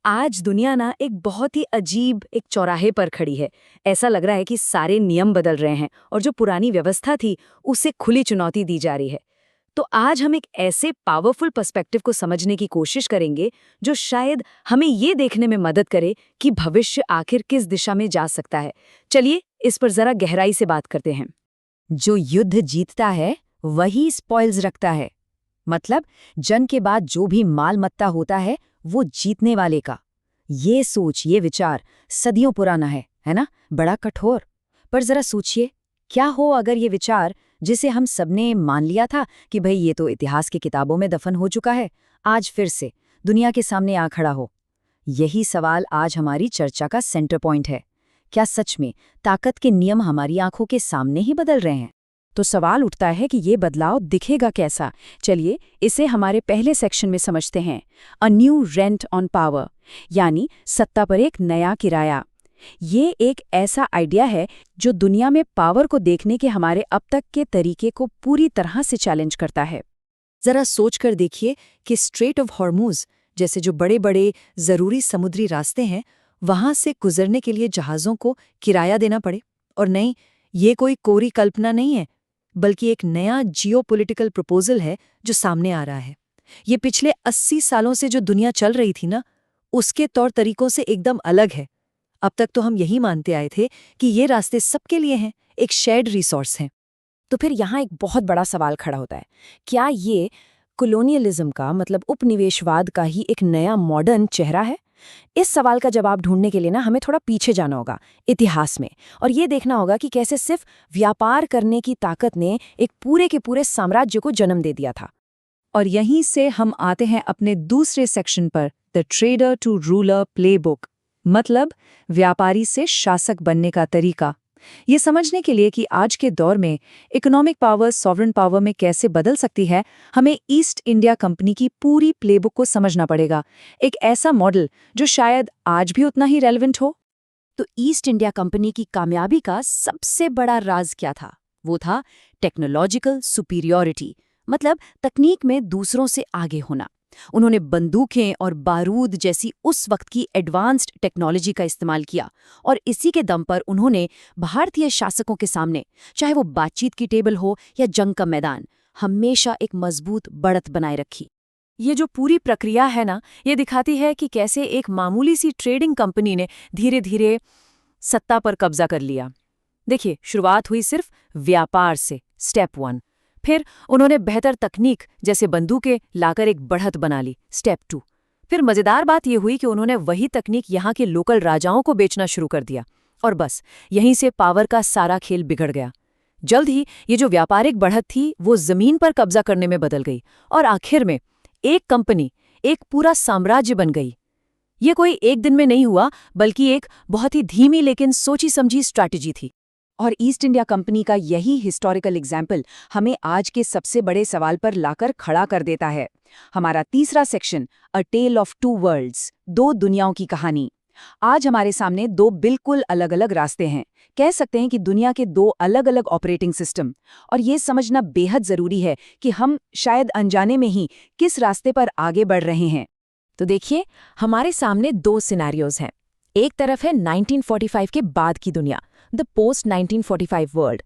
आज दुनिया ना एक बहुत ही अजीब एक चौराहे पर खड़ी है। ऐसा लग रहा है कि सारे नियम बदल रहे हैं और जो पुरानी व्यवस्था थी उसे खुली चुनौती दी जा रही है। तो आज हम एक ऐसे पावरफुल पर्सपेक्टिव को समझने की कोशिश करेंगे जो शायद हमें ये देखने में मदद करे कि भविष्य आखिर किस दिशा में जा सकता है। चलिए इस पर जरा गहराई से बात करते हैं। जो युद्ध जीतता है वही स्पॉइल्स रखता है। मतलब जंग के बाद जो भी माल मत्ता होता है वो जीतने वाले का। ये सोच, ये विचार सदियों पुराना है ना? बड़ा कठोर। पर जरा सोचिए, क्या हो अगर ये विचार, जिसे हम सबने मान लिया था कि भाई ये तो इतिहास की किताबों में दफन हो चुका है, आज फिर से दुनिया के सामने आ खड़ा हो। यही सवाल आज हमारी चर्चा का सेंटर पॉइंट है। क्या सच में ताकत के नियम हमारी आंखों के सामने ही बदल रहे हैं? तो सवाल उठता है कि ये बदलाव दिखेगा कैसा। चलिए इसे हमारे पहले सेक्शन में समझते हैं। A new rent on power, यानी सत्ता पर एक नया किराया। ये एक ऐसा आइडिया है जो दुनिया में पावर को देखने के हमारे अब तक के तरीके को पूरी तरह से चैलेंज करता है। जरा सोच कर देखिए कि स्ट्रेट ऑफ हॉर्मुज जैसे जो बड़े बड़े जरूरी समुद्री रास्ते हैं, वहां से गुजरने के लिए जहाज़ों को किराया देना पड़े। और नहीं, ये कोई कोरी कल्पना नहीं है, बल्कि एक नया जियोपॉलिटिकल प्रपोजल है जो सामने आ रहा है। ये पिछले 80 सालों से जो दुनिया चल रही थी ना, उसके तौर तरीकों से एकदम अलग है। अब तक तो हम यही मानते आए थे कि ये रास्ते सबके लिए हैं, एक शेयर्ड रिसोर्स हैं। तो फिर यहाँ एक बहुत बड़ा सवाल खड़ा होता है, क्या ये कॉलोनियलिज्म का मतलब उपनिवेशवाद का ही एक नया मॉडर्न चेहरा है? इस सवाल का जवाब ढूंढने के लिए ना हमें थोड़ा पीछे जाना होगा इतिहास में, और ये देखना होगा कि कैसे सिर्फ व्यापार करने की ताकत ने एक पूरे के पूरे साम्राज्य को जन्म दे दिया था। और यहीं से हम आते हैं अपने दूसरे सेक्शन पर, the trader to ruler playbook, मतलब व्यापारी से शासक बनने का तरीका। ये समझने के लिए कि आज के दौर में इकोनॉमिक पावर सॉवरेन पावर में कैसे बदल सकती है, हमें ईस्ट इंडिया कंपनी की पूरी प्लेबुक को समझना पड़ेगा। एक ऐसा मॉडल जो शायद आज भी उतना ही रेलेवेंट हो। तो ईस्ट इंडिया कंपनी की कामयाबी का सबसे बड़ा राज क्या था? वो था टेक्नोलॉजिकल सुपीरियॉरिटी, मतलब तकनीक में दूसरों से आगे होना। उन्होंने बंदूकें और बारूद जैसी उस वक्त की एडवांस्ड टेक्नोलॉजी का इस्तेमाल किया, और इसी के दम पर उन्होंने भारतीय शासकों के सामने, चाहे वो बातचीत की टेबल हो या जंग का मैदान, हमेशा एक मजबूत बढ़त बनाए रखी। ये जो पूरी प्रक्रिया है ना, ये दिखाती है कि कैसे एक मामूली सी ट्रेडिंग कंपनी ने धीरे धीरे सत्ता पर कब्जा कर लिया। देखिए, शुरुआत हुई सिर्फ व्यापार से, स्टेप 1। फिर उन्होंने बेहतर तकनीक जैसे बंदूकें लाकर एक बढ़त बना ली, स्टेप 2। फिर मजेदार बात यह हुई कि उन्होंने वही तकनीक यहाँ के लोकल राजाओं को बेचना शुरू कर दिया, और बस यहीं से पावर का सारा खेल बिगड़ गया। जल्द ही ये जो व्यापारिक बढ़त थी वो जमीन पर कब्जा करने में बदल गई, और आखिर में एक कंपनी, एक पूरा साम्राज्य बन गई। ये कोई एक दिन में नहीं हुआ, बल्कि एक बहुत ही धीमी लेकिन सोची समझी स्ट्रैटेजी थी। और ईस्ट इंडिया कंपनी का यही हिस्टोरिकल एग्जाम्पल हमें आज के सबसे बड़े सवाल पर लाकर खड़ा कर देता है। हमारा तीसरा section, a tale of two worlds, दो दुनियाओं की कहानी। आज हमारे सामने दो बिल्कुल अलग अलग रास्ते हैं। कह सकते हैं कि दुनिया के दो अलग अलग ऑपरेटिंग सिस्टम। और ये समझना बेहद जरूरी है कि हम शायद अनजाने में ही किस रास्ते पर आगे बढ़ रहे हैं। तो देखिए, हमारे सामने दो सिनेरियोज हैं। एक तरफ है 1945 के बाद की दुनिया, द पोस्ट 1945 वर्ल्ड।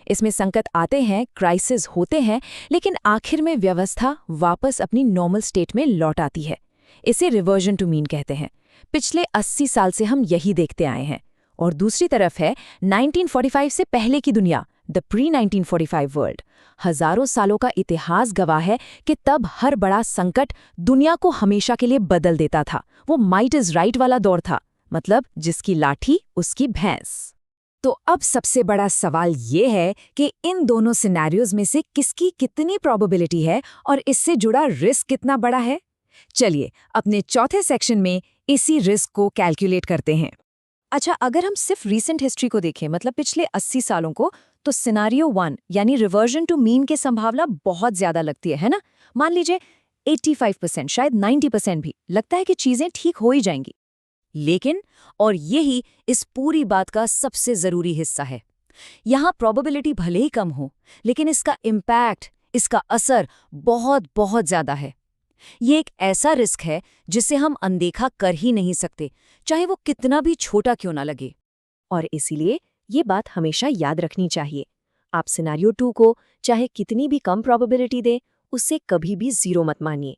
इसमें संकट आते हैं, क्राइसिस होते हैं, लेकिन आखिर में व्यवस्था वापस अपनी नॉर्मल स्टेट में लौट आती है। इसे रिवर्जन टू मीन कहते हैं। पिछले 80 साल से हम यही देखते आए हैं। और दूसरी तरफ है 1945 से पहले की दुनिया, द प्री 1945 वर्ल्ड। हजारों सालों का इतिहास गवाह है कि तब हर बड़ा संकट दुनिया को हमेशा के लिए बदल देता था। वो माइट इज राइट वाला दौर था, मतलब जिसकी लाठी उसकी भैंस। तो अब सबसे बड़ा सवाल ये है कि इन दोनों सिनेरियोज में से किसकी कितनी प्रोबेबिलिटी है और इससे जुड़ा रिस्क कितना बड़ा है। चलिए अपने चौथे सेक्शन में इसी रिस्क को कैलकुलेट करते हैं। अच्छा, अगर हम सिर्फ रीसेंट हिस्ट्री को देखें, मतलब पिछले 80 सालों को, तो सिनेरियो 1 यानी रिवर्जन टू मीन की संभावना बहुत ज्यादा लगती है ना? मान लीजिए 85%, शायद 90% भी लगता है कि चीजें ठीक हो ही जाएंगी। लेकिन, और यही इस पूरी बात का सबसे जरूरी हिस्सा है, यहाँ प्रोबेबिलिटी भले ही कम हो, लेकिन इसका इम्पैक्ट, इसका असर बहुत बहुत ज्यादा है। ये एक ऐसा रिस्क है जिसे हम अनदेखा कर ही नहीं सकते, चाहे वो कितना भी छोटा क्यों ना लगे। और इसीलिए ये बात हमेशा याद रखनी चाहिए। आप सिनेरियो 2 को चाहे कितनी भी कम प्रोबेबिलिटी दें, उससे कभी भी 0 मत मानिए।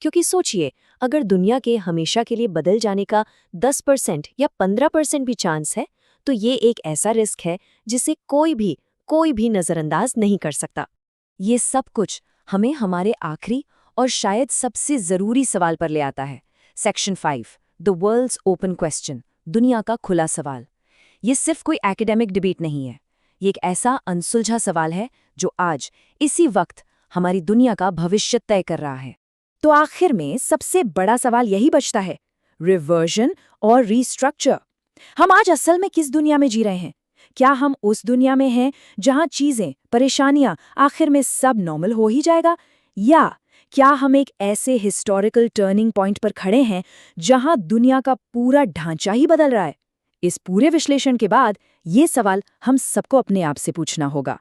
क्योंकि सोचिए, अगर दुनिया के हमेशा के लिए बदल जाने का 10% या 15% भी चांस है, तो ये एक ऐसा रिस्क है जिसे कोई भी नज़रअंदाज नहीं कर सकता। ये सब कुछ हमें हमारे आखिरी और शायद सबसे ज़रूरी सवाल पर ले आता है। Section 5, the worlds open question, दुनिया का खुला सवाल। ये सिर्फ कोई एकेडमिक डिबेट नहीं है, ये एक ऐसा अनसुलझा सवाल है जो आज इसी वक्त हमारी दुनिया का भविष्य तय कर रहा है। तो आखिर में सबसे बड़ा सवाल यही बचता है, रिवर्जन और रीस्ट्रक्चर। हम आज असल में किस दुनिया में जी रहे हैं? क्या हम उस दुनिया में हैं जहां चीजें, परेशानियां आखिर में सब नॉर्मल हो ही जाएगा, या क्या हम एक ऐसे हिस्टोरिकल टर्निंग पॉइंट पर खड़े हैं जहां दुनिया का पूरा ढांचा ही बदल रहा है? इस पूरे विश्लेषण के बाद ये सवाल हम सबको अपने आप से पूछना होगा।